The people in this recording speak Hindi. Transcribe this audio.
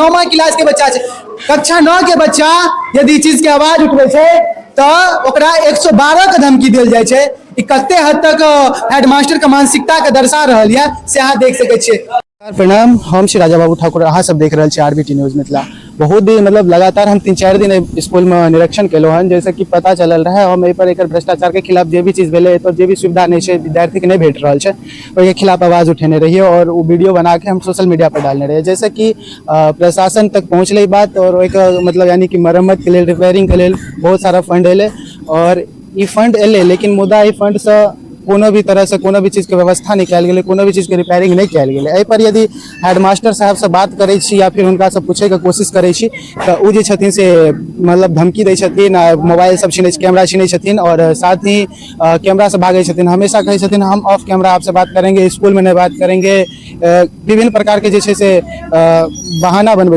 9मा क्लास के बच्चा छै, कक्षा 9 के बच्चा यदि चीज के आवाज उठबै छै तो ओकरा 112 के धमकी देल जाइ छै। ई कते हद तक हेडमास्टर के मानसिकता के दर्शा रहल है से अहाँ देख सकै छियै। प्रणाम, हम श्री राजा बाबू ठाकुर, अहाँ सब देख रहल छी आरबीटी न्यूज मिथिला। बहुत दिन मतलब लगातार हम 3-4 दिन स्कूल में निरीक्षण केलहुँ हन, जैसे कि पता चलल रहे हम एहि पर एक भ्रष्टाचार के खिलाफ जे भी चीज भेले तो जे भी सुविधा नहीं है विद्यार्थी के नहीं भेट रहा है ओहि खिलाफ आवाज उठेने रहिए और वो वीडियो बना के हम सोशल मीडिया पर डालने रहिए। जैसे कि प्रशासन तक पहुँचले बात और एक मतलब यानी कि मरम्मत के लिए, रिपेयरिंग के लिए बहुत सारा फंड एले और ई फंड एले, लेकिन मुद्दा ई फंड से कोनो भी तरह से कोनो भी चीज के व्यवस्था नहीं कल गई, कोनो भी चीज के रिपेयरिंग नहीं कल गई। एहि पर यदि हेडमास्टर साहब से बात करै छी या फिर उनका से पूछे के कोशिश करै छी तो उ जे छथिन से मतलब धमकी दै छथिन, मोबाइल सब छीनै, कैमरा छीनै छथिन और साथ ही कैमरा से भागै छथिन। हमेशा कहै छथिन हम ऑफ कैमरा आपसे बात करेंगे, स्कूल में नहीं बात करेंगे, विभिन्न प्रकार के जे छै से बहाना बनबै